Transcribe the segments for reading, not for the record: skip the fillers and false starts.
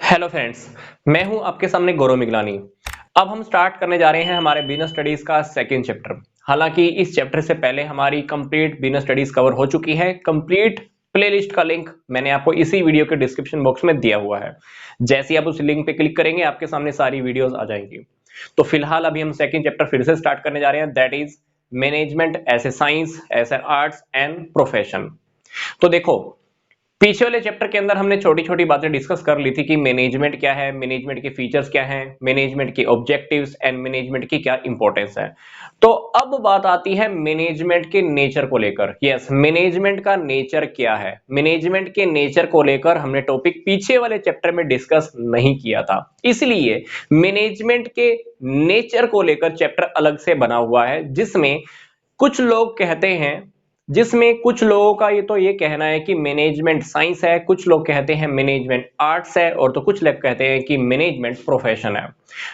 Hello friends, मैं हूं आपके सामने गौरव मिगलानी। अब हम स्टार्ट करने जा रहे हैं हमारे बिजनेस स्टडीज का सेकंड चैप्टर। हालांकि इस चैप्टर से पहले हमारी कंप्लीट बिजनेस स्टडीज कवर हो चुकी है। कंप्लीट प्लेलिस्ट का लिंक मैंने आपको इसी वीडियो के डिस्क्रिप्शन बॉक्स में दिया हुआ है। जैसे ही आप उस लिंक पे क्लिक करेंगे आपके सामने सारी वीडियोस आ जाएंगी। तो फिलहाल अभी हम सेकंड चैप्टर फिर से स्टार्ट करने जा रहे हैं, that is management as a science, as a arts and profession. तो देखो, पीछे वाले चैप्टर के अंदर हमने छोटी छोटी बातें डिस्कस कर ली थी कि मैनेजमेंट क्या है, मैनेजमेंट के फीचर्स क्या हैं, मैनेजमेंट के ऑब्जेक्टिव्स एंड मैनेजमेंट की क्या इंपॉर्टेंस है। तो अब बात आती है मैनेजमेंट के नेचर को लेकर। यस, मैनेजमेंट का नेचर क्या है। मैनेजमेंट के नेचर को लेकर हमने टॉपिक पीछे वाले चैप्टर में डिस्कस नहीं किया था, इसलिए मैनेजमेंट के नेचर को लेकर चैप्टर अलग से बना हुआ है, जिसमें कुछ लोगों का ये कहना है कि मैनेजमेंट साइंस है, कुछ लोग कहते हैं मैनेजमेंट आर्ट्स है, और तो कुछ लोग कहते हैं कि मैनेजमेंट प्रोफेशन है।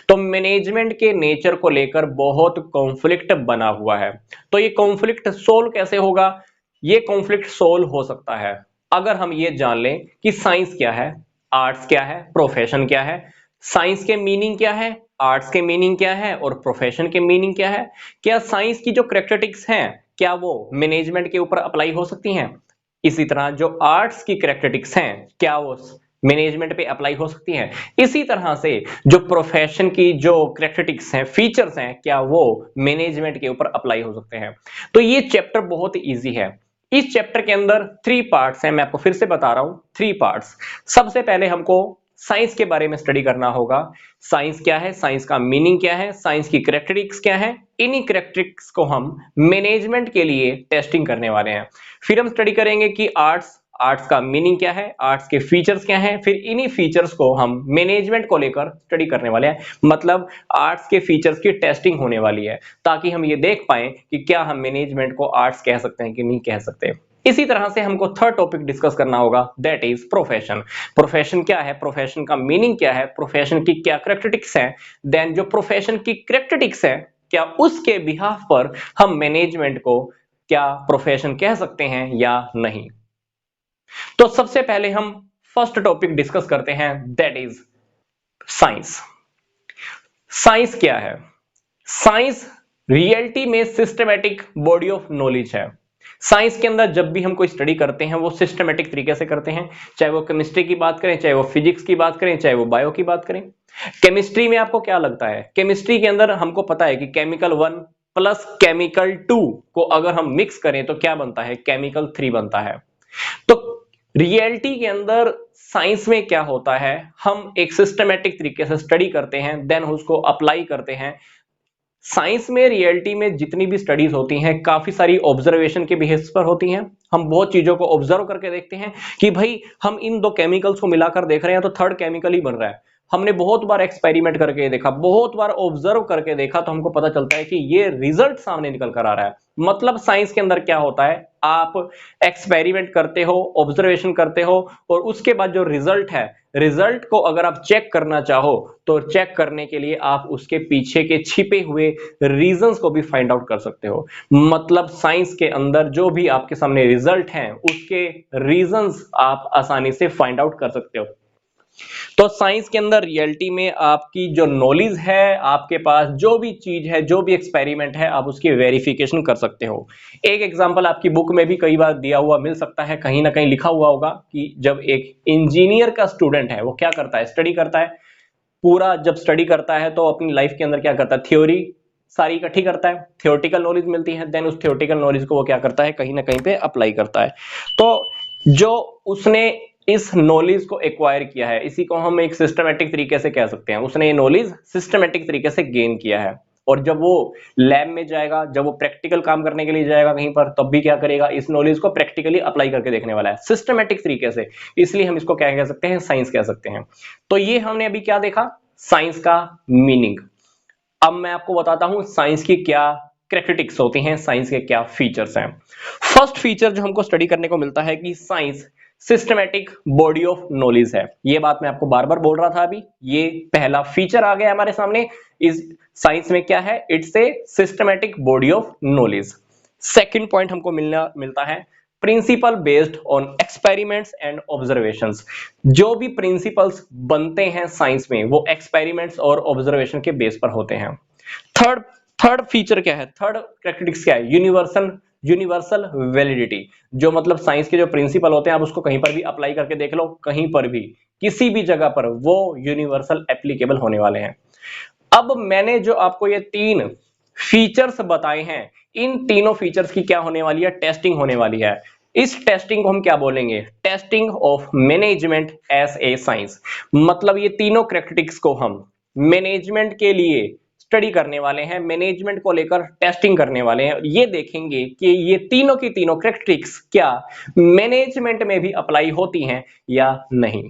तो मैनेजमेंट के नेचर को लेकर बहुत कॉन्फ्लिक्ट बना हुआ है। तो ये कॉन्फ्लिक्ट सोल्व कैसे होगा? ये कॉन्फ्लिक्ट सोल्व हो सकता है अगर हम ये जान लें कि साइंस क्या है, आर्ट्स क्या है, प्रोफेशन क्या है। साइंस के मीनिंग क्या है, आर्ट्स के मीनिंग क्या है, और प्रोफेशन के मीनिंग क्या है। क्या साइंस की जो कैरेक्टरिस्टिक्स हैं, क्या वो मैनेजमेंट के ऊपर अप्लाई हो सकती हैं? इसी तरह जो आर्ट्स की कैरेक्टरिस्टिक्स हैं, क्या वो मैनेजमेंट पे अप्लाई हो सकती हैं? इसी तरह से जो प्रोफेशन की जो कैरेक्टरिस्टिक्स हैं, फीचर्स हैं, क्या वो मैनेजमेंट के ऊपर अप्लाई हो सकते हैं? तो ये चैप्टर बहुत इजी है। इस चैप्टर के अंदर 3 पार्ट्स हैं, मैं आपको फिर से बता रहा हूं, 3 पार्ट्स। सबसे पहले हमको साइंस के बारे में स्टडी करना होगा। साइंस क्या है, साइंस का मीनिंग क्या है, साइंस की कैरेक्टरिस्टिक्स क्या है। इन्हीं कैरेक्टरिस्टिक्स को हम मैनेजमेंट के लिए टेस्टिंग करने वाले हैं। फिर हम स्टडी करेंगे कि आर्ट्स आर्ट्स का मीनिंग क्या है, आर्ट्स के फीचर्स क्या हैं। फिर इन्हीं फीचर्स को हम मैनेजमेंट को लेकर स्टडी करने वाले हैं, मतलब आर्ट्स के फीचर्स की टेस्टिंग होने वाली है, ताकि हम ये देख पाएं कि क्या हम मैनेजमेंट को आर्ट्स कह सकते हैं कि नहीं कह सकते। इसी तरह से हमको थर्ड टॉपिक डिस्कस करना होगा, दैट इज प्रोफेशन। प्रोफेशन क्या है, प्रोफेशन का मीनिंग क्या है, प्रोफेशन की क्या कैरेक्टरिस्टिक्स हैं। देन जो प्रोफेशन की कैरेक्टरिस्टिक्स है, क्या उसके बिहाफ पर हम मैनेजमेंट को क्या प्रोफेशन कह सकते हैं या नहीं। तो सबसे पहले हम फर्स्ट टॉपिक डिस्कस करते हैं, दैट इज साइंस। साइंस क्या है? साइंस रियलिटी में सिस्टमैटिक बॉडी ऑफ नॉलेज है। साइंस के अंदर जब भी हम कोई स्टडी करते हैं वो सिस्टमैटिक तरीके से करते हैं, चाहे वो केमिस्ट्री की बात करें, चाहे वो फिजिक्स की बात करें, चाहे वो बायो की बात करें। केमिस्ट्री में आपको क्या लगता है? केमिस्ट्री के अंदर हमको पता है कि केमिकल 1 प्लस केमिकल 2 को अगर हम मिक्स करें तो क्या बनता है? केमिकल 3 बनता है। तो रियलिटी के अंदर साइंस में क्या होता है, हम एक सिस्टमैटिक तरीके से स्टडी करते हैं, देन उसको अप्लाई करते हैं। साइंस में रियलिटी में जितनी भी स्टडीज होती हैं, काफी सारी ऑब्जर्वेशन के बेसिस पर होती हैं। हम बहुत चीजों को ऑब्जर्व करके देखते हैं कि भाई हम इन दो केमिकल्स को मिलाकर देख रहे हैं तो थर्ड केमिकल ही बन रहा है। हमने बहुत बार एक्सपेरिमेंट करके देखा, बहुत बार ऑब्जर्व करके देखा, तो हमको पता चलता है कि ये रिजल्ट सामने निकल कर आ रहा है। मतलब साइंस के अंदर क्या होता है, आप एक्सपेरिमेंट करते हो, ऑब्जर्वेशन करते हो, और उसके बाद जो रिजल्ट है, रिजल्ट को अगर आप चेक करना चाहो तो चेक करने के लिए आप उसके पीछे के छिपे हुए रीजंस को भी फाइंड आउट कर सकते हो। मतलब साइंस के अंदर जो भी आपके सामने रिजल्ट हैं, उसके रीजंस आप आसानी से फाइंड आउट कर सकते हो। तो साइंस के अंदर रियलिटी में आपकी जो नॉलेज है, आपके पास जो भी चीज है, जो भी एक्सपेरिमेंट है, आप उसकी वेरिफिकेशन कर सकते हो। एक एग्जांपल आपकी बुक में भी कई बार दिया हुआ मिल सकता है, कहीं ना कहीं लिखा हुआ होगा कि जब एक इंजीनियर का स्टूडेंट है वो क्या करता है, स्टडी करता है। पूरा जब स्टडी करता है तो अपनी लाइफ के अंदर क्या करता है, थ्योरी सारी इकट्ठी करता है, थियोरेटिकल नॉलेज मिलती है, देन उस थियोरेटिकल नॉलेज को वो क्या करता है, कहीं ना कहीं पे अप्लाई करता है। तो जो उसने इस नॉलेज को एक्वायर किया है, इसी को हम एक सिस्टमेटिक तरीके से कह सकते हैं, उसने ये नॉलेज सिस्टमेटिक तरीके से गेन किया है। और जब वो लैब में जाएगा, जब वो प्रैक्टिकल काम करने के लिए जाएगा कहीं पर, तब भी क्या करेगा, इस नॉलेज को प्रैक्टिकली अप्लाई करके देखने वाला है सिस्टमेटिक तरीके से। इसलिए हम इसको क्या कह सकते हैं, साइंस कह सकते हैं। तो ये हमने अभी क्या देखा, साइंस का मीनिंग। अब मैं आपको बताता हूं साइंस की क्या कैरेक्टरिस्टिक्स होती हैं, साइंस के क्या फीचर्स हैं। फर्स्ट फीचर जो हमको स्टडी करने को मिलता है कि science systematic body of knowledge है। ये बात मैं आपको बार बार बोल रहा था, अभी ये पहला फीचर आ गया हमारे सामने। इस साइंस में क्या है, it's a systematic body of knowledge. Second point हमको मिलता है principle based on experiments and observations. जो भी प्रिंसिपल्स बनते हैं साइंस में वो एक्सपेरिमेंट्स और ऑब्जर्वेशन के बेस पर होते हैं। थर्ड थर्ड फीचर क्या है, थर्ड कैरेक्टरिस्टिक्स क्या है, यूनिवर्सल वैलिडिटी। जो मतलब साइंस के जो प्रिंसिपल होते हैं आप उसको कहीं पर भी अप्लाई करके देख लो, कहीं पर भी किसी भी जगह पर वो यूनिवर्सल एप्लीकेबल होने वाले हैं। अब मैंने जो आपको ये तीन फीचर्स बताए हैं, इन तीनों फीचर्स की क्या होने वाली है, टेस्टिंग होने वाली है। इस टेस्टिंग को हम क्या बोलेंगे, testing of management as a science. मतलब ये तीनों कैरेक्टरिस्टिक्स को हम मैनेजमेंट के लिए स्टडी करने वाले हैं, मैनेजमेंट को लेकर टेस्टिंग करने वाले हैं। ये देखेंगे कि ये तीनों की तीनों कैरेक्टरिस्टिक्स क्या मैनेजमेंट में भी अप्लाई होती हैं या नहीं।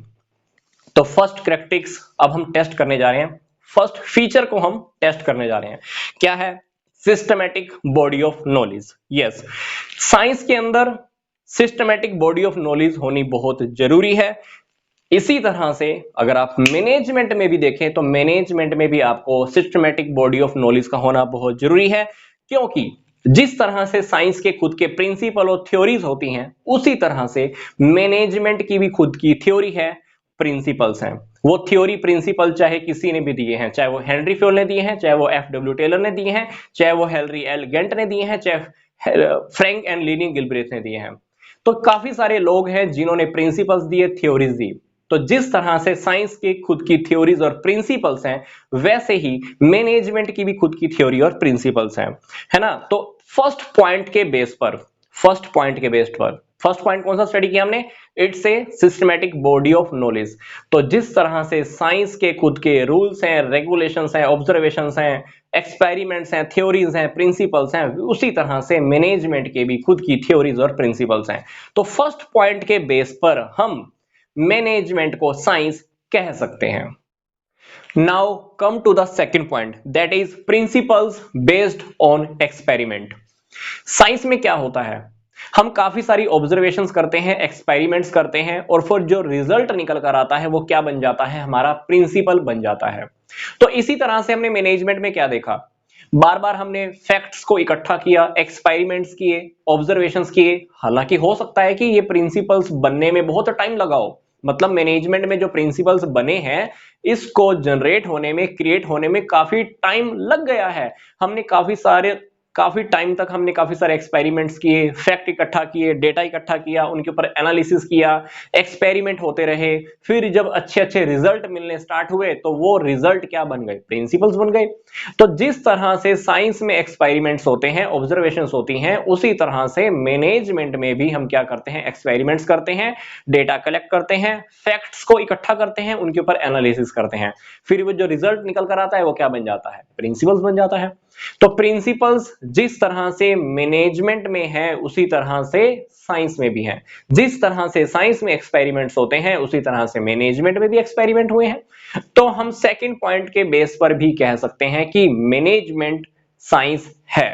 तो फर्स्ट कैरेक्टरिस्टिक्स अब हम टेस्ट करने जा रहे हैं, फर्स्ट फीचर को हम टेस्ट करने जा रहे हैं। क्या है, systematic body of knowledge. Yes, science के अंदर सिस्टमैटिक बॉडी ऑफ नॉलेज होनी बहुत जरूरी है। इसी तरह से अगर आप मैनेजमेंट में भी देखें तो मैनेजमेंट में भी आपको सिस्टमैटिक बॉडी ऑफ नॉलेज का होना बहुत जरूरी है, क्योंकि जिस तरह से साइंस के खुद के प्रिंसिपल और थ्योरीज होती हैं उसी तरह से मैनेजमेंट की भी खुद की थ्योरी है, प्रिंसिपल्स हैं। वो थ्योरी प्रिंसिपल चाहे किसी ने भी दिए हैं, चाहे वो हेनरी फ्योल ने दिए हैं, चाहे वो एफ.डब्ल्यू. टेलर ने दिए हैं, चाहे वो हेनरी एल. गेंट ने दिए हैं, चाहे फ्रैंक एंड लीनी गिलब्रेथ ने दिए हैं। तो काफी सारे लोग हैं जिन्होंने प्रिंसिपल्स दिए, थ्योरीज दी। तो जिस तरह से साइंस की खुद की थ्योरीज और प्रिंसिपल्स हैं वैसे ही मैनेजमेंट की भी खुद की थ्योरी और प्रिंसिपल्स हैं, है ना। तो फर्स्ट पॉइंट के बेस पर फर्स्ट पॉइंट कौन सा स्टडी किया हमने, it's a systematic body of knowledge. तो जिस तरह से साइंस के खुद के रूल्स हैं, रेगुलेशंस हैं, ऑब्जर्वेशंस हैं, एक्सपेरिमेंट्स हैं, थ्योरीज हैं, प्रिंसिपल्स हैं, उसी तरह से मैनेजमेंट के भी खुद की थ्योरीज और प्रिंसिपल्स हैं। तो फर्स्ट पॉइंट के बेस पर हम मैनेजमेंट को साइंस कह सकते हैं। Now come to the second point, that is principles based on experiment. Science में क्या होता है, हम काफी सारी ऑब्जर्वेशंस करते हैं, एक्सपेरिमेंट्स करते हैं और फिर जो रिजल्ट निकल कर आता है वो क्या बन जाता है, हमारा प्रिंसिपल बन जाता है। तो इसी तरह से हमने मैनेजमेंट में क्या देखा, बार बार हमने फैक्ट्स को इकट्ठा किया, एक्सपेरिमेंट्स किए, ऑब्जर्वेशंस किए। हालांकि हो सकता है कि ये प्रिंसिपल्स बनने में बहुत टाइम लगा हो, मतलब मैनेजमेंट में जो प्रिंसिपल्स बने हैं इसको जनरेट होने में, क्रिएट होने में काफी टाइम लग गया है। हमने काफी टाइम तक हमने काफी सारे एक्सपेरिमेंट्स किए, फैक्ट इकट्ठा किए, डेटा इकट्ठा किया, उनके ऊपर एनालिसिस किया, एक्सपेरिमेंट होते रहे। फिर जब अच्छे अच्छे रिजल्ट मिलने स्टार्ट हुए तो वो रिजल्ट क्या बन गए, प्रिंसिपल्स बन गए। तो जिस तरह से साइंस में एक्सपेरिमेंट्स होते हैं, ऑब्जर्वेशंस होती हैं, उसी तरह से मैनेजमेंट में भी हम क्या करते हैं, एक्सपेरिमेंट्स करते हैं, डेटा कलेक्ट करते हैं, फैक्ट्स को इकट्ठा करते हैं, उनके ऊपर एनालिसिस करते हैं। फिर वो जो रिजल्ट निकल कर आता है वो क्या बन जाता है, प्रिंसिपल्स बन जाता है। तो प्रिंसिपल्स जिस तरह से मैनेजमेंट में है उसी तरह से साइंस में भी है। जिस तरह से साइंस में एक्सपेरिमेंट्स होते हैं उसी तरह से मैनेजमेंट में भी एक्सपेरिमेंट हुए हैं। तो हम सेकंड पॉइंट के बेस पर भी कह सकते हैं कि मैनेजमेंट साइंस है।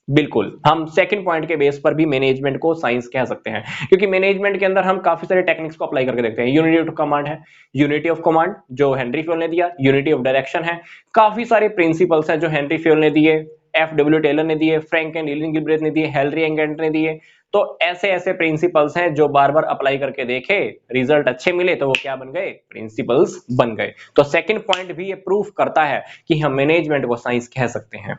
बिल्कुल, हम सेकंड पॉइंट के बेस पर भी मैनेजमेंट को साइंस कह सकते हैं, क्योंकि मैनेजमेंट के अंदर हम काफी सारे टेक्निक्स को अप्लाई करके देखते हैं। यूनिटी ऑफ कमांड है, यूनिटी ऑफ कमांड जो हेनरी फ्योल ने दिया, यूनिटी ऑफ डायरेक्शन है, काफी सारे प्रिंसिपल्स हैं जो हेनरी फ्योल ने दिए, एफ.डब्ल्यू. टेलर ने दिए, फ्रैंक एंड लीनी गिलब्रेथ ने दिए, हेनरी एंड गेंट ने दिए। तो ऐसे ऐसे प्रिंसिपल्स हैं जो बार बार अप्लाई करके देखे, रिजल्ट अच्छे मिले तो वो क्या बन गए, प्रिंसिपल्स बन गए। तो सेकंड पॉइंट भी ये प्रूफ करता है कि हम मैनेजमेंट को साइंस कह सकते हैं।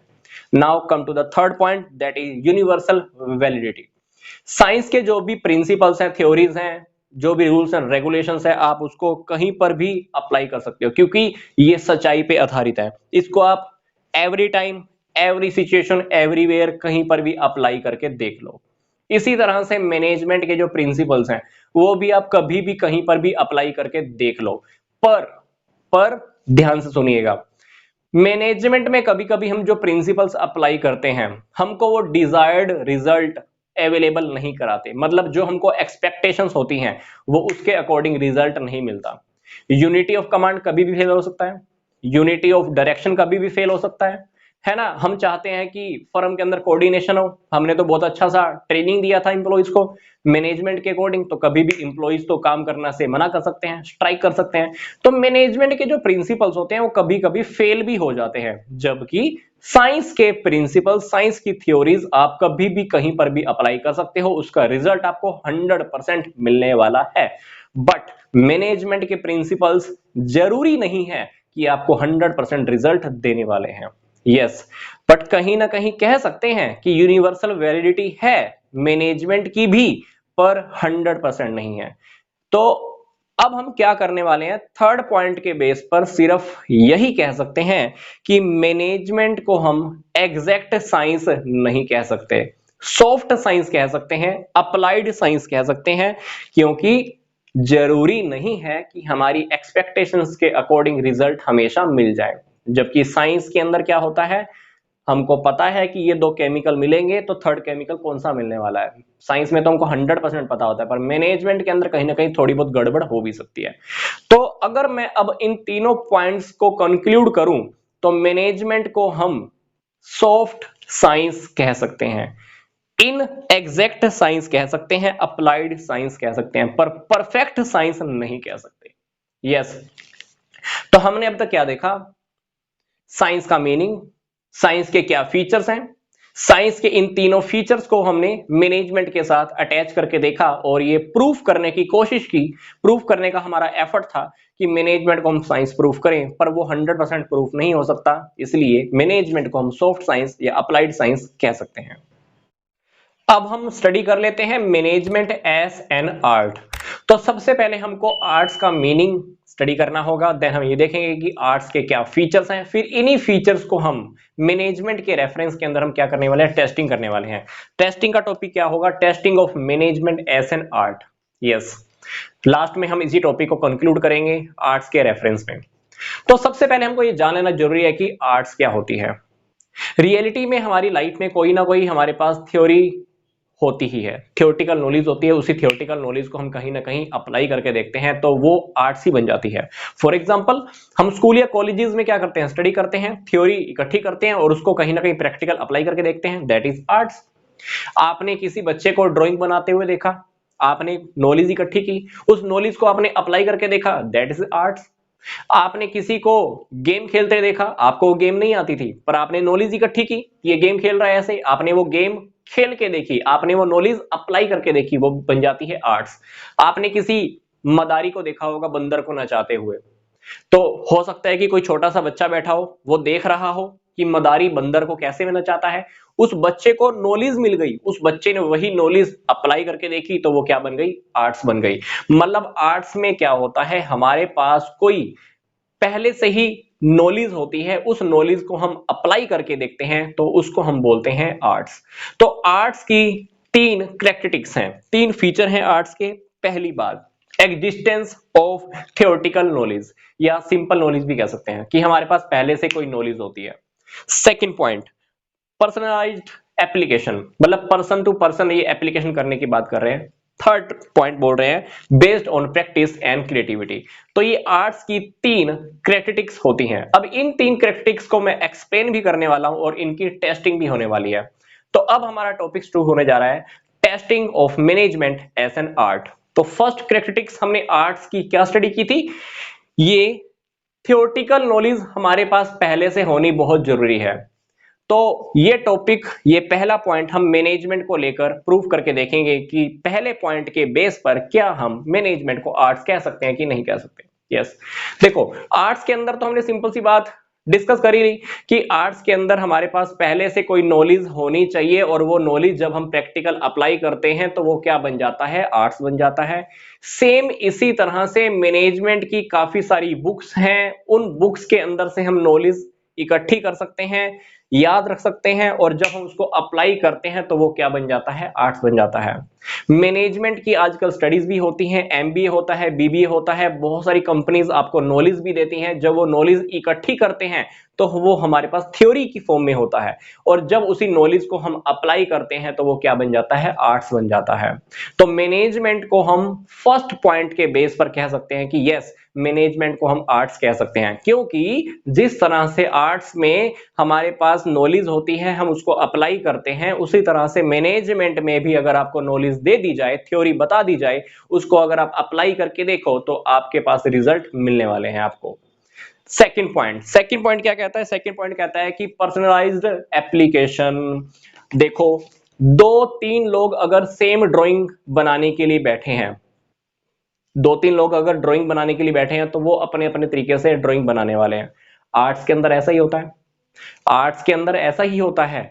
Now come to the third point, that is universal validity. Science के जो भी प्रिंसिपल्स हैं, थ्योरीज हैं, जो भी रूल्स एंड रेगुलेशंस है, आप उसको कहीं पर भी अप्लाई कर सकते हो, क्योंकि ये सच्चाई पे आधारित है। इसको आप every time, every situation, everywhere कहीं पर भी अप्लाई करके देख लो। इसी तरह से मैनेजमेंट के जो प्रिंसिपल्स हैं वो भी आप कभी भी कहीं पर भी अप्लाई करके देख लो। पर ध्यान से सुनिएगा, मैनेजमेंट में कभी कभी हम जो प्रिंसिपल्स अप्लाई करते हैं हमको वो डिजायर्ड रिजल्ट अवेलेबल नहीं कराते, मतलब जो हमको एक्सपेक्टेशंस होती हैं वो उसके अकॉर्डिंग रिजल्ट नहीं मिलता। यूनिटी ऑफ कमांड कभी भी फेल हो सकता है, यूनिटी ऑफ डायरेक्शन कभी भी फेल हो सकता है ना। हम चाहते हैं कि फर्म के अंदर कोऑर्डिनेशन हो, हमने तो बहुत अच्छा सा ट्रेनिंग दिया था एम्प्लॉइज को मैनेजमेंट के अकॉर्डिंग, तो कभी भी एम्प्लॉइज तो काम करना से मना कर सकते हैं, स्ट्राइक कर सकते हैं। तो मैनेजमेंट के जो प्रिंसिपल्स होते हैं वो कभी कभी फेल भी हो जाते हैं, जबकि साइंस के प्रिंसिपल, साइंस की थ्योरीज आप कभी भी कहीं पर भी अप्लाई कर सकते हो, उसका रिजल्ट आपको 100% मिलने वाला है। बट मैनेजमेंट के प्रिंसिपल्स जरूरी नहीं है कि आपको 100% रिजल्ट देने वाले हैं। यस, बट कहीं ना कहीं कह सकते हैं कि यूनिवर्सल वैलिडिटी है मैनेजमेंट की भी, पर 100% नहीं है। तो अब हम क्या करने वाले हैं, थर्ड पॉइंट के बेस पर सिर्फ यही कह सकते हैं कि मैनेजमेंट को हम एग्जैक्ट साइंस नहीं कह सकते, सॉफ्ट साइंस कह सकते हैं, अप्लाइड साइंस कह सकते हैं, क्योंकि जरूरी नहीं है कि हमारी एक्सपेक्टेशंस के अकॉर्डिंग रिजल्ट हमेशा मिल जाए। जबकि साइंस के अंदर क्या होता है, हमको पता है कि ये दो केमिकल मिलेंगे तो थर्ड केमिकल कौन सा मिलने वाला है। साइंस में तो हमको 100% पता होता है, पर मैनेजमेंट के अंदर कहीं ना कहीं थोड़ी बहुत गड़बड़ हो भी सकती है। तो अगर मैं अब इन तीनों पॉइंट्स को कंक्लूड करूं, तो मैनेजमेंट को हम सॉफ्ट साइंस कह सकते हैं, इन एग्जैक्ट साइंस कह सकते हैं, अप्लाइड साइंस कह सकते हैं, पर परफेक्ट साइंस नहीं कह सकते। यस, तो हमने अब तक क्या देखा, साइंस का मीनिंग, साइंस के क्या फीचर्स हैं, साइंस के इन तीनों फीचर्स को हमने मैनेजमेंट के साथ अटैच करके देखा और ये प्रूफ करने की कोशिश की, प्रूफ करने का हमारा एफर्ट था कि मैनेजमेंट को हम साइंस प्रूफ करें, पर वो 100% प्रूफ नहीं हो सकता, इसलिए मैनेजमेंट को हम सॉफ्ट साइंस या अप्लाइड साइंस कह सकते हैं। अब हम स्टडी कर लेते हैं मैनेजमेंट एज एन आर्ट। तो सबसे पहले हमको आर्ट्स का मीनिंग स्टडी करना होगा, देन हम ये देखेंगे कि आर्ट्स के क्या फीचर्स हैं, फिर इन्हीं फीचर्स को हम मैनेजमेंट के रेफरेंस के अंदर हम क्या करने वाले हैं, टेस्टिंग करने वाले हैं। टेस्टिंग का टॉपिक क्या होगा, testing of management as an art. Yes, last में हम इसी टॉपिक को कंक्लूड करेंगे आर्ट्स के रेफरेंस में। तो सबसे पहले हमको ये जान लेना जरूरी है कि आर्ट्स क्या होती है। रियलिटी में हमारी लाइफ में कोई ना कोई हमारे पास थ्योरी होती ही है, थियोरेटिकल नॉलेज होती है, उसी थियोरेटिकल नॉलेज को हम कहीं ना कहीं अप्लाई करके देखते हैं तो वो आर्ट्स ही बन जाती है। फॉर एग्जांपल, हम स्कूल या कॉलेजेस में क्या करते हैं, स्टडी करते हैं, थ्योरी इकट्ठी करते हैं और उसको कहीं ना कहीं प्रैक्टिकल अप्लाई करके देखते हैं, दैट इज आर्ट्स। आपने किसी बच्चे को ड्राइंग बनाते हुए देखा, आपने नॉलेज इकट्ठी की, उस नॉलेज को आपने अप्लाई करके देखा, दैट इज आर्ट्स। आपने किसी को गेम खेलते देखा, आपको वो गेम नहीं आती थी, पर आपने नॉलेज इकट्ठी की, ये गेम खेल रहा है ऐसे, आपने वो गेम खेल के देखी, आपने वो नॉलेज अप्लाई करके देखी, वो बन जाती है आर्ट्स। आपने किसी मदारी को देखा होगा बंदर को नचाते हुए, तो हो सकता है कि कोई छोटा सा बच्चा बैठा हो, वो देख रहा हो कि मदारी बंदर को कैसे में नचाता है, उस बच्चे को नॉलेज मिल गई, उस बच्चे ने वही नॉलेज अप्लाई करके देखी, तो वो क्या बन गई, आर्ट्स बन गई। मतलब आर्ट्स में क्या होता है, हमारे पास कोई पहले से ही नॉलेज होती है, उस नॉलेज को हम अप्लाई करके देखते हैं तो उसको हम बोलते हैं आर्ट्स। तो आर्ट्स की तीन कैरेक्टरिस्टिक्स हैं, तीन फीचर हैं आर्ट्स के। पहली बात, एग्जिस्टेंस ऑफ थियोरेटिकल नॉलेज, या सिंपल नॉलेज भी कह सकते हैं कि हमारे पास पहले से कोई नॉलेज होती है। सेकंड पॉइंट, पर्सनलाइज्ड एप्लीकेशन, मतलब पर्सन टू पर्सन ये एप्लीकेशन करने की बात कर रहे हैं। थर्ड पॉइंट बोल रहे हैं based on practice and creativity. तो ये आर्ट्स की तीन कैरेक्टरिस्टिक्स होती हैं। अब इन तीन कैरेक्टरिस्टिक्स को मैं एक्सप्लेन भी करने वाला हूं और इनकी टेस्टिंग भी होने वाली है। तो अब हमारा टॉपिक शुरू होने जा रहा है, testing of management as an art. तो फर्स्ट कैरेक्टरिस्टिक्स हमने आर्ट्स की क्या स्टडी की थी, ये थियोरेटिकल नॉलेज हमारे पास पहले से होनी बहुत जरूरी है। तो ये टॉपिक, ये पहला पॉइंट हम मैनेजमेंट को लेकर प्रूफ करके देखेंगे कि पहले पॉइंट के बेस पर क्या हम मैनेजमेंट को आर्ट्स कह सकते हैं कि नहीं कह सकते। यस, देखो आर्ट्स के अंदर तो हमने सिंपल सी बात डिस्कस करी ली कि आर्ट्स के अंदर हमारे पास पहले से कोई नॉलेज होनी चाहिए और वो नॉलेज जब हम प्रैक्टिकल अप्लाई करते हैं तो वो क्या बन जाता है, आर्ट्स बन जाता है। सेम इसी तरह से मैनेजमेंट की काफी सारी बुक्स हैं, उन बुक्स के अंदर से हम नॉलेज इकट्ठी कर सकते हैं, याद रख सकते हैं और जब हम उसको अप्लाई करते हैं तो वो क्या बन जाता है, आर्ट्स बन जाता है। मैनेजमेंट की आजकल स्टडीज भी होती हैं, एमबीए होता है, बीबीए होता है, बहुत सारी कंपनीज आपको नॉलेज भी देती हैं। जब वो नॉलेज इकट्ठी करते हैं तो वो हमारे पास थ्योरी की फॉर्म में होता है और जब उसी नॉलेज को हम अप्लाई करते हैं तो वो क्या बन जाता है, आर्ट्स बन जाता है। तो मैनेजमेंट को हम फर्स्ट पॉइंट के बेस पर कह सकते हैं कि यस, मैनेजमेंट को हम आर्ट्स कह सकते हैं, क्योंकि जिस तरह से आर्ट्स में हमारे पास नॉलेज होती है, हम उसको अप्लाई करते हैं, उसी तरह से मैनेजमेंट में भी अगर आपको नॉलेज दे दी जाए, थ्योरी बता दी जाए, उसको अगर आप अप्लाई करके देखो तो आपके पास रिजल्ट मिलने वाले हैं आपको। सेकंड पॉइंट क्या कहता है? सेकंड पॉइंट कहता है कि पर्सनलाइज्ड एप्लीकेशन। देखो, दो तीन लोग अगर सेम ड्राइंग बनाने के लिए बैठे हैं, दो तीन लोग अगर ड्राइंग बनाने के लिए बैठे हैं तो वो अपने अपने तरीके से ड्राइंग बनाने वाले हैं। आर्ट्स के अंदर ऐसा ही होता है, आर्ट्स के अंदर ऐसा ही होता है।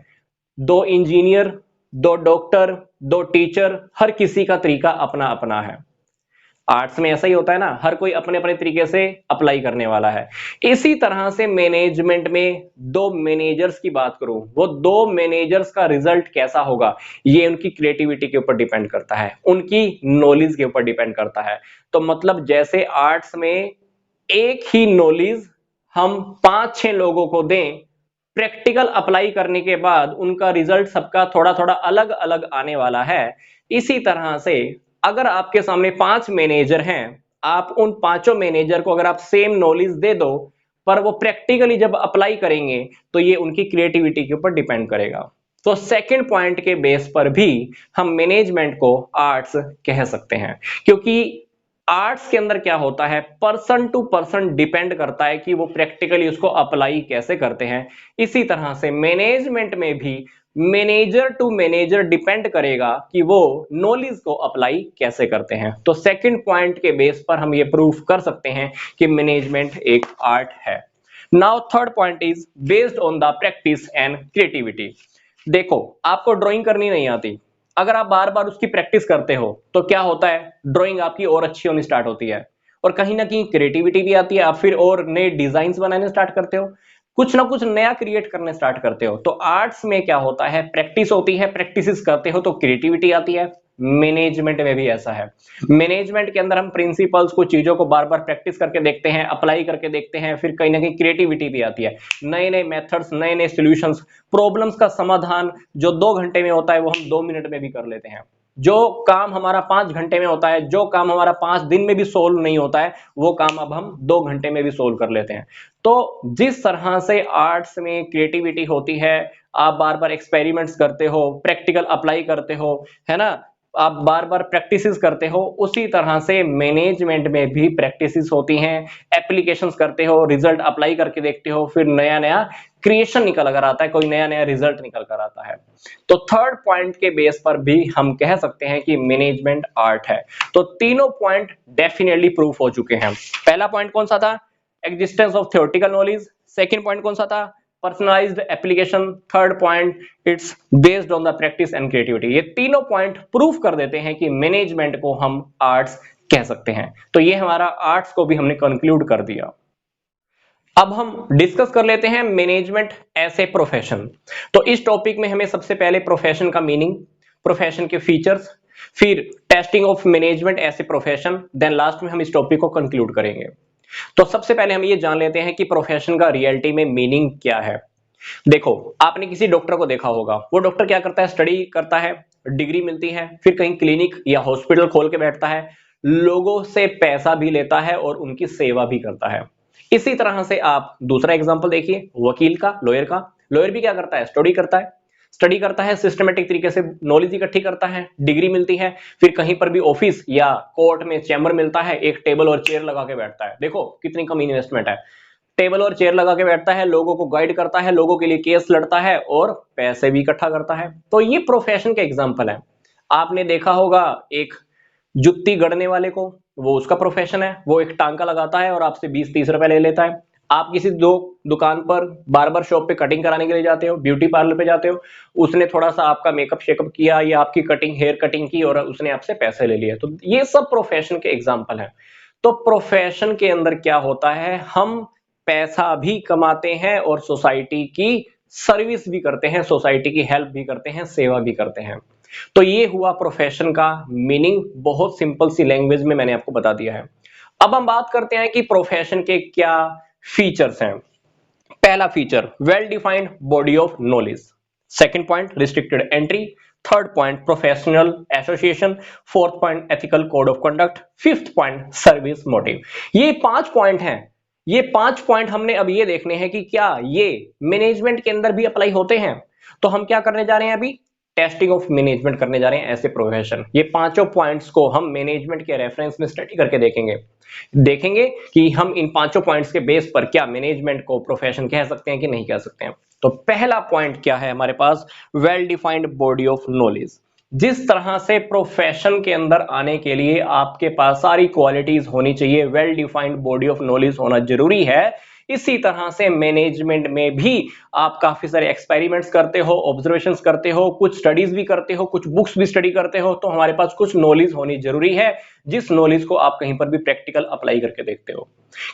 दो इंजीनियर, दो डॉक्टर, दो टीचर, हर किसी का तरीका अपना अपना है। आर्ट्स में ऐसा ही होता है ना, हर कोई अपने अपने तरीके से अप्लाई करने वाला है। इसी तरह से मैनेजमेंट में दो मैनेजर्स की बात करूं, वो दो मैनेजर्स का रिजल्ट कैसा होगा, ये उनकी क्रिएटिविटी के ऊपर डिपेंड करता है, उनकी नॉलेज के ऊपर डिपेंड करता है। तो मतलब जैसे आर्ट्स में एक ही नॉलेज हम 5-6 लोगों को दें, प्रैक्टिकल अप्लाई करने के बाद उनका रिजल्ट सबका थोड़ा थोड़ा अलग अलग आने वाला है। इसी तरह से अगर आपके सामने 5 मैनेजर हैं, आप उन पांचों मैनेजर को अगर आप सेम नॉलेज दे दो, पर वो प्रैक्टिकली जब अप्लाई करेंगे तो ये उनकी क्रिएटिविटी के ऊपर डिपेंड करेगा। तो सेकंड पॉइंट के बेस पर भी हम मैनेजमेंट को आर्ट्स कह सकते हैं, क्योंकि आर्ट्स के अंदर क्या होता है, पर्सन टू पर्सन डिपेंड करता है कि वो प्रैक्टिकली उसको अप्लाई कैसे करते हैं। इसी तरह से मैनेजमेंट में भी मैनेजर टू मैनेजर डिपेंड करेगा कि वो नॉलेज को अप्लाई कैसे करते हैं। तो सेकंड पॉइंट के बेस पर हम ये प्रूफ कर सकते हैं कि मैनेजमेंट एक आर्ट है। Now third point is based on the practice and creativity. देखो, आपको ड्राइंग करनी नहीं आती, अगर आप बार बार उसकी प्रैक्टिस करते हो तो क्या होता है, ड्राइंग आपकी और अच्छी होनी स्टार्ट होती है, और कहीं ना कहीं क्रिएटिविटी भी आती है, आप फिर और नए डिजाइन्स बनाने स्टार्ट करते हो, कुछ ना कुछ नया क्रिएट करने स्टार्ट करते हो। तो आर्ट्स में क्या होता है, प्रैक्टिस होती है, प्रैक्टिस करते हो तो क्रिएटिविटी आती है। मैनेजमेंट में भी ऐसा है। मैनेजमेंट के अंदर हम प्रिंसिपल्स को, चीजों को बार बार प्रैक्टिस करके देखते हैं, अप्लाई करके देखते हैं, फिर कहीं ना कहीं क्रिएटिविटी भी आती है, नए नए मेथड्स, नए नए सॉल्यूशंस, प्रॉब्लम्स का समाधान जो 2 घंटे में होता है वो हम 2 मिनट में भी कर लेते हैं। जो काम हमारा 5 घंटे में होता है, जो काम हमारा 5 दिन में भी सोल्व नहीं होता है, वो काम अब हम 2 घंटे में भी सोल्व कर लेते हैं। तो जिस तरह से आर्ट्स में क्रिएटिविटी होती है, आप बार बार एक्सपेरिमेंट्स करते हो, प्रैक्टिकल अप्लाई करते हो, है ना, आप बार बार प्रैक्टिसेस करते हो, उसी तरह से मैनेजमेंट में भी प्रैक्टिसेस होती हैं, एप्लीकेशंस करते हो, रिजल्ट अप्लाई करके देखते हो, फिर नया नया क्रिएशन निकल कर आता है, कोई नया नया रिजल्ट निकल कर आता है। तो थर्ड पॉइंट के बेस पर भी हम कह सकते हैं कि मैनेजमेंट आर्ट है। तो तीनों पॉइंट डेफिनेटली प्रूफ हो चुके हैं। पहला पॉइंट कौन सा था, existence of theoretical knowledge. Second point कौन सा था, personalised application. Third point, it's based on the practice and creativity. ये तीनों पॉइंट प्रूफ कर देते हैं कि मैनेजमेंट को हम आर्ट्स कह सकते हैं। तो ये हमारा आर्ट्स को भी हमने कंक्लूड कर दिया। अब हम डिस्कस कर लेते हैं मैनेजमेंट एज ए प्रोफेशन। तो इस टॉपिक में हमें सबसे पहले प्रोफेशन का मीनिंग, प्रोफेशन के फीचर्स, फिर testing of management as a profession, then last में हम इस टॉपिक को कंक्लूड करेंगे। तो सबसे पहले हम ये जान लेते हैं कि प्रोफेशन का रियलिटी में मीनिंग क्या है। देखो, आपने किसी डॉक्टर को देखा होगा, वो डॉक्टर क्या करता है, स्टडी करता है, डिग्री मिलती है, फिर कहीं क्लिनिक या हॉस्पिटल खोल के बैठता है, लोगों से पैसा भी लेता है और उनकी सेवा भी करता है। इसी तरह से आप दूसरा एग्जांपल देखिए, वकील का, लॉयर का। लॉयर भी क्या करता है, स्टडी करता है, स्टडी करता है, सिस्टमेटिक तरीके से नॉलेज इकट्ठी करता है, डिग्री मिलती है, फिर कहीं पर भी ऑफिस या कोर्ट में चैम्बर मिलता है, एक टेबल और चेयर लगा के बैठता है। देखो कितनी कम इन्वेस्टमेंट है, टेबल और चेयर लगा के बैठता है, लोगों को गाइड करता है, लोगों के लिए केस लड़ता है और पैसे भी इकट्ठा करता है। तो ये प्रोफेशन के एग्जांपल है। आपने देखा होगा एक जुत्ती गढ़ने वाले को, वो उसका प्रोफेशन है, वो एक टांका लगाता है और आपसे 20-30 रुपए ले लेता है। आप किसी दुकान पर, बार्बर शॉप पे कटिंग कराने के लिए जाते हो, ब्यूटी पार्लर पे जाते हो, उसने थोड़ा सा आपका मेकअप शेकअप किया या आपकी कटिंग, हेयर कटिंग की और उसने आपसे पैसे ले लिए। तो ये सब प्रोफेशन के एग्जांपल है। तो प्रोफेशन के अंदर क्या होता है, हम पैसा भी कमाते हैं और सोसाइटी की सर्विस भी करते हैं, सोसाइटी की हेल्प भी करते हैं, सेवा भी करते हैं। तो ये हुआ प्रोफेशन का मीनिंग, बहुत सिंपल सी लैंग्वेज में मैंने आपको बता दिया है। अब हम बात करते हैं कि प्रोफेशन के क्या फीचर्स हैं। पहला feature, well defined body of knowledge. Second point, restricted entry. Third point, professional association. Fourth point, ethical code of conduct. Fifth point, service motive. ये 5 पॉइंट हैं। ये 5 पॉइंट हमने अब ये देखने हैं कि क्या ये मैनेजमेंट के अंदर भी अप्लाई होते हैं। तो हम क्या करने जा रहे हैं अभी, टेस्टिंग ऑफ मैनेजमेंट करने जा रहे हैं ऐसे प्रोफेशन। ये पांचों पॉइंट्स को हम मैनेजमेंट के रेफरेंस में स्टडी करके देखेंगे कि हम इन पांचों पॉइंट्स के बेस पर क्या मैनेजमेंट को प्रोफेशन कह सकते हैं कि नहीं कह सकते हैं। तो पहला पॉइंट क्या है हमारे पास, well defined body of knowledge. जिस तरह से प्रोफेशन के अंदर आने के लिए आपके पास सारी क्वालिटीज होनी चाहिए, well defined body of knowledge होना जरूरी है, इसी तरह से मैनेजमेंट में भी आप काफी सारे एक्सपेरिमेंट्स करते हो, ऑब्जर्वेशंस करते हो, कुछ स्टडीज भी करते हो, कुछ बुक्स भी स्टडी करते हो, तो हमारे पास कुछ नॉलेज होनी जरूरी है, जिस नॉलेज को आप कहीं पर भी प्रैक्टिकल अप्लाई करके देखते हो।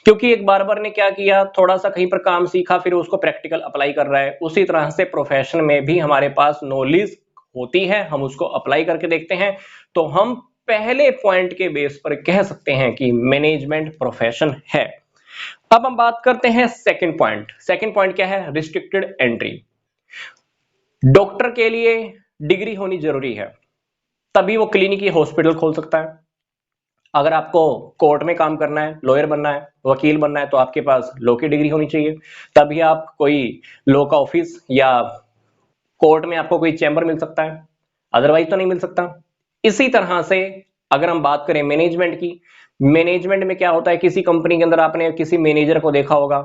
क्योंकि एक बार ने क्या किया, थोड़ा सा कहीं पर काम सीखा, फिर उसको प्रैक्टिकल अप्लाई कर रहा है, उसी तरह से प्रोफेशन में भी हमारे पास नॉलेज होती है, हम उसको अप्लाई करके देखते हैं। तो हम पहले पॉइंट के बेस पर कह सकते हैं कि मैनेजमेंट प्रोफेशन है। अब हम बात करते हैं सेकंड पॉइंट। सेकंड पॉइंट क्या है, रिस्ट्रिक्टेड एंट्री। डॉक्टर के लिए डिग्री होनी जरूरी है, तभी वो क्लिनिक या हॉस्पिटल खोल सकता है। अगर आपको कोर्ट में काम करना है, लॉयर बनना है, वकील बनना है, तो आपके पास लॉ की डिग्री होनी चाहिए, तभी आप कोई लॉ का ऑफिस या कोर्ट में आपको कोई चैम्बर मिल सकता है, अदरवाइज तो नहीं मिल सकता। इसी तरह से अगर हम बात करें मैनेजमेंट की, मैनेजमेंट में क्या होता है, किसी कंपनी के अंदर आपने किसी मैनेजर को देखा होगा,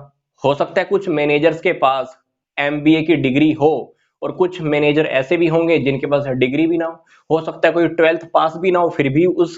हो सकता है कुछ मैनेजर्स के पास एमबीए की डिग्री हो, और कुछ मैनेजर ऐसे भी होंगे जिनके पास डिग्री भी ना हो सकता है कोई 12th पास भी ना हो, फिर भी उस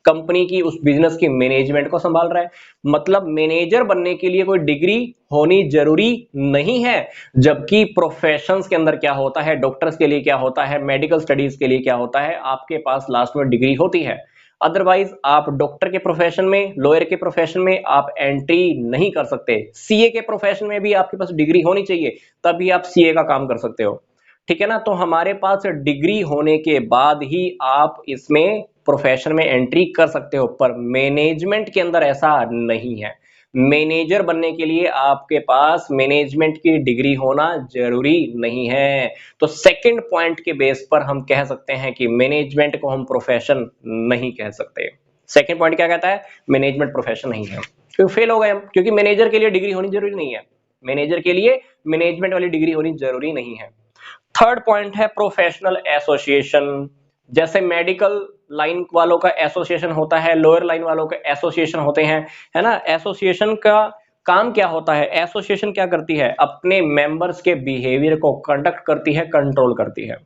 कंपनी की, उस बिजनेस की मैनेजमेंट को संभाल रहा है। मतलब मैनेजर बनने के लिए कोई डिग्री होनी जरूरी नहीं है, जबकि प्रोफेशंस के अंदर क्या होता है, डॉक्टर्स के लिए क्या होता है, मेडिकल स्टडीज के लिए क्या होता है, आपके पास लास्ट में डिग्री होती है। अदरवाइज आप डॉक्टर के प्रोफेशन में, लॉयर के प्रोफेशन में आप एंट्री नहीं कर सकते। सीए के प्रोफेशन में भी आपके पास डिग्री होनी चाहिए, तभी आप सीए का काम कर सकते हो, ठीक है ना। तो हमारे पास डिग्री होने के बाद ही आप इसमें प्रोफेशन में एंट्री कर सकते हो, पर मैनेजमेंट के अंदर ऐसा नहीं है। मैनेजर बनने के लिए आपके पास मैनेजमेंट की डिग्री होना जरूरी नहीं है। तो सेकंड पॉइंट के बेस पर हम कह सकते हैं कि मैनेजमेंट को हम प्रोफेशन नहीं कह सकते। सेकंड पॉइंट क्या कहता है, मैनेजमेंट प्रोफेशन नहीं है, तो फेल हो गए हम, क्योंकि मैनेजर के लिए डिग्री होनी जरूरी नहीं है, मैनेजर के लिए मैनेजमेंट वाली डिग्री होनी जरूरी नहीं है। थर्ड पॉइंट है प्रोफेशनल एसोसिएशन। जैसे मेडिकल लाइन वालों का एसोसिएशन होता है, लोअर लाइन वालों के एसोसिएशन होते हैं, है ना। एसोसिएशन का काम क्या होता है, एसोसिएशन क्या करती है, अपने मेंबर्स के बिहेवियर को कंडक्ट करती है, कंट्रोल करती है।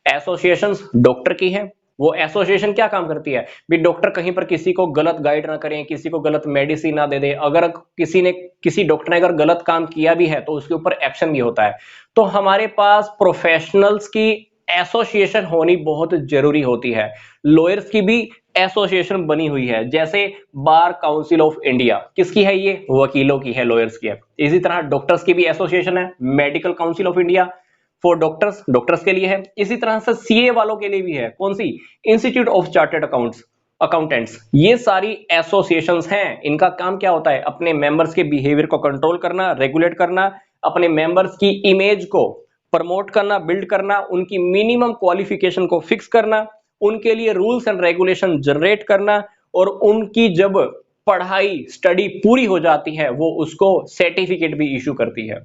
एसोसिएशन डॉक्टर की है, वो एसोसिएशन क्या काम करती है भी, डॉक्टर कहीं पर किसी को गलत गाइड ना करें, किसी को गलत मेडिसिन ना दे दे, अगर किसी डॉक्टर ने अगर गलत काम किया भी है तो उसके ऊपर एक्शन भी होता है। तो हमारे पास प्रोफेशनल्स की एसोसिएशन होनी बहुत जरूरी होती है। लॉयर्स की भी एसोसिएशन बनी हुई है, जैसे बार काउंसिल ऑफ इंडिया, किसकी है ये, वकीलों की है, लॉयर्स की है। इसी तरह डॉक्टर्स की भी एसोसिएशन है, medical council of India for doctors, doctors के लिए है। इसी तरह से सीए वालों के लिए भी है, कौन सी, इंस्टीट्यूट ऑफ चार्टर्ड अकाउंटेंट्स। ये सारी एसोसिएशंस हैं, इनका काम क्या होता है, अपने मेंबर्स के बिहेवियर को कंट्रोल करना, रेगुलेट करना, अपने मेंबर्स की इमेज को प्रमोट करना, बिल्ड करना, उनकी मिनिमम क्वालिफिकेशन को फिक्स करना, उनके लिए रूल्स एंड रेगुलेशन जनरेट करना, और उनकी जब पढ़ाई स्टडी पूरी हो जाती है वो उसको सर्टिफिकेट भी इशू करती है।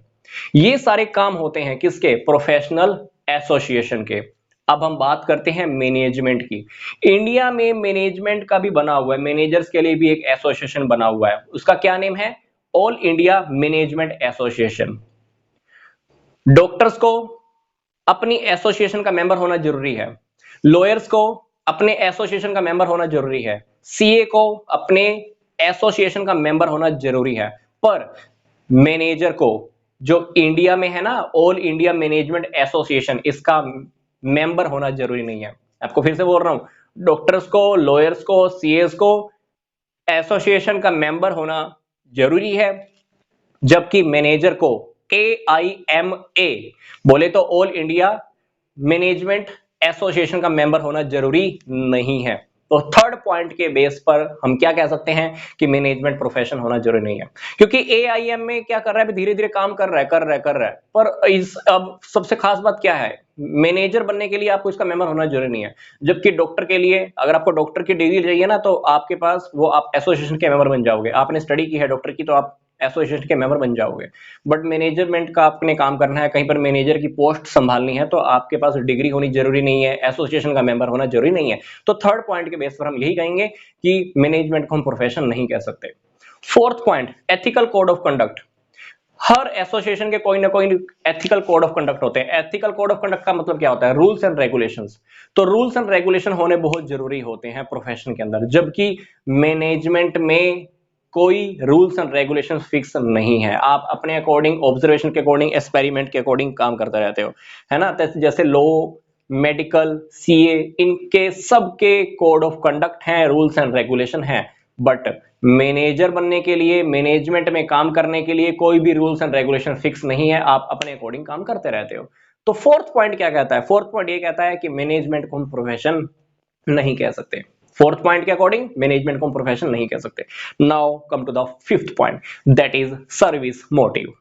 ये सारे काम होते हैं किसके, प्रोफेशनल एसोसिएशन के। अब हम बात करते हैं मैनेजमेंट की। इंडिया में मैनेजमेंट का भी बना हुआ है, मैनेजर्स के लिए भी एक एसोसिएशन बना हुआ है, उसका क्या नेम है, all India management association. Doctors को अपनी एसोसिएशन का मेंबर होना जरूरी है, लॉयर्स को अपने एसोसिएशन का मेंबर होना जरूरी है, सीए को अपने एसोसिएशन का मेंबर होना जरूरी है, पर मैनेजर को, जो इंडिया में है ना ऑल इंडिया मैनेजमेंट एसोसिएशन, इसका मेंबर होना जरूरी नहीं है। आपको फिर से बोल रहा हूं, डॉक्टर्स को, लॉयर्स को, सीएस को एसोसिएशन का मेंबर होना जरूरी है, जबकि मैनेजर को AIMA बोले तो ऑल इंडिया मैनेजमेंट एसोसिएशन का मेंबर होना जरूरी नहीं है। तो थर्ड पॉइंट के बेस पर हम क्या कह सकते हैं कि मैनेजमेंट प्रोफेशन होना जरूरी नहीं है, क्योंकि AIMA क्या कर रहा है, धीरे धीरे काम कर रहा है, पर इस अब सबसे खास बात क्या है, मैनेजर बनने के लिए आपको इसका मेंबर होना जरूरी नहीं है, जबकि डॉक्टर के लिए, अगर आपको डॉक्टर की डिग्री चाहिए ना, तो आपके पास वो आप एसोसिएशन के मेंबर बन जाओगे। आपने स्टडी की है डॉक्टर की, तो आप एसोसिएशन के मेंबर बन जाओगे। बट मैनेजमेंट का आपने काम करना है, कहीं पर मैनेजर की पोस्ट संभालनी है, तो आपके पास डिग्री होनी जरूरी नहीं है, एसोसिएशन का मेंबर होना जरूरी नहीं है। तो थर्ड पॉइंट के बेस पर हम यही कहेंगे कि मैनेजमेंट को हम प्रोफेशन नहीं कह सकते। Fourth point, ethical code of conduct. Her association के कोई ना कोई एथिकल कोड ऑफ कंडक्ट होते हैं। एथिकल कोड ऑफ कंडक्ट का मतलब क्या होता है? Rules and regulations. तो रूल्स एंड रेगुलेशन होने बहुत जरूरी होते हैं प्रोफेशन के अंदर, जबकि मैनेजमेंट में कोई रूल्स एंड रेगुलेशन फिक्स नहीं है। आप अपने अकॉर्डिंग, ऑब्जर्वेशन के अकॉर्डिंग, एक्सपेरिमेंट के अकॉर्डिंग काम करते रहते हो, है ना। जैसे लॉ, मेडिकल, सीए, इनके सबके कोड ऑफ कंडक्ट हैं, रूल्स एंड रेगुलेशन हैं। बट मैनेजर बनने के लिए, मैनेजमेंट में काम करने के लिए कोई भी रूल्स एंड रेगुलेशन फिक्स नहीं है, आप अपने अकॉर्डिंग काम करते रहते हो। तो फोर्थ पॉइंट क्या कहता है? फोर्थ पॉइंट ये कहता है कि मैनेजमेंट को हम प्रोफेशन नहीं कह सकते। फोर्थ पॉइंट के अकॉर्डिंग मैनेजमेंट को हम प्रोफेशन नहीं कह सकते। Now come to the fifth point, that is service motive.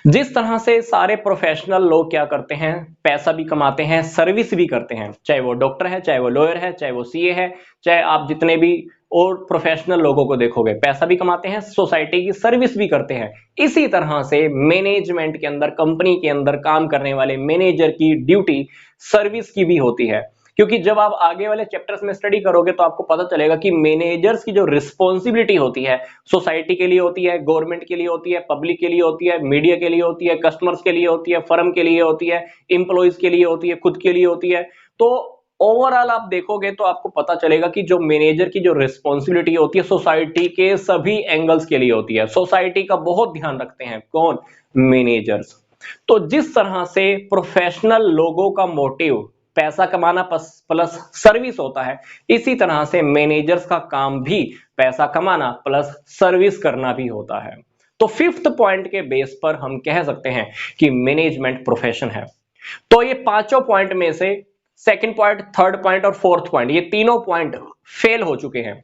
जिस तरह से सारे प्रोफेशनल लोग क्या करते हैं, पैसा भी कमाते हैं, सर्विस भी करते हैं, चाहे वो डॉक्टर है, चाहे वो लॉयर है, चाहे वो सीए है, चाहे आप जितने भी और प्रोफेशनल लोगों को देखोगे, पैसा भी कमाते हैं, सोसाइटी की सर्विस भी करते हैं। इसी तरह से मैनेजमेंट के अंदर, कंपनी के अंदर काम करने वाले मैनेजर की ड्यूटी सर्विस की भी होती है। क्योंकि जब आप आगे वाले चैप्टर्स में स्टडी करोगे तो आपको पता चलेगा कि मैनेजर्स की जो रिस्पॉन्सिबिलिटी होती है, सोसाइटी के लिए होती है, गवर्नमेंट के लिए होती है, पब्लिक के लिए होती है, मीडिया के लिए होती है, कस्टमर्स के लिए होती है, फर्म के लिए होती है, इंप्लॉइज के लिए होती है, खुद के लिए होती है। तो ओवरऑल आप देखोगे तो आपको पता चलेगा कि जो मैनेजर की जो रिस्पॉन्सिबिलिटी होती है, सोसाइटी के सभी एंगल्स के लिए होती है। सोसाइटी का बहुत ध्यान रखते हैं कौन? मैनेजर्स। तो जिस तरह से प्रोफेशनल लोगों का मोटिव पैसा कमाना प्लस सर्विस होता है, इसी तरह से मैनेजर्स का काम भी पैसा कमाना प्लस सर्विस करना भी होता है। तो फिफ्थ पॉइंट के बेस पर हम कह सकते हैं कि मैनेजमेंट प्रोफेशन है। तो ये पांचों पॉइंट में से सेकंड पॉइंट, थर्ड पॉइंट और फोर्थ पॉइंट, ये तीनों पॉइंट फेल हो चुके हैं।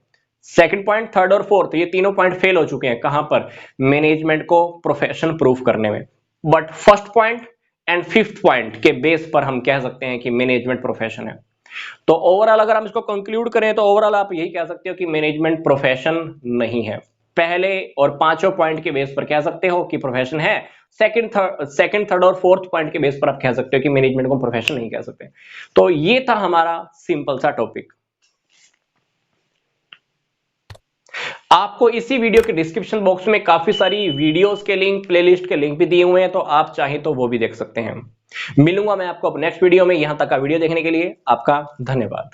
सेकंड पॉइंट, थर्ड और फोर्थ, ये तीनों पॉइंट फेल हो चुके हैं। कहां पर? मैनेजमेंट को प्रोफेशन प्रूफ करने में। But first point and fifth point के बेस पर हम कह सकते हैं कि मैनेजमेंट प्रोफेशन है। तो ओवरऑल अगर हम इसको कंक्लूड करें तो ओवरऑल आप यही कह सकते हो कि मैनेजमेंट प्रोफेशन नहीं है। पहले और पांचों पॉइंट के बेस पर कह सकते हो कि प्रोफेशन है। सेकंड, थर्ड और फोर्थ पॉइंट के बेस पर आप कह सकते हो कि मैनेजमेंट को प्रोफेशन नहीं कह सकते। तो ये था हमारा सिंपल सा टॉपिक। आपको इसी वीडियो के डिस्क्रिप्शन बॉक्स में काफी सारी वीडियोस के लिंक, प्लेलिस्ट के लिंक भी दिए हुए हैं, तो आप चाहें तो वो भी देख सकते हैं। मिलूंगा मैं आपको अब नेक्स्ट वीडियो में। यहां तक का वीडियो देखने के लिए आपका धन्यवाद।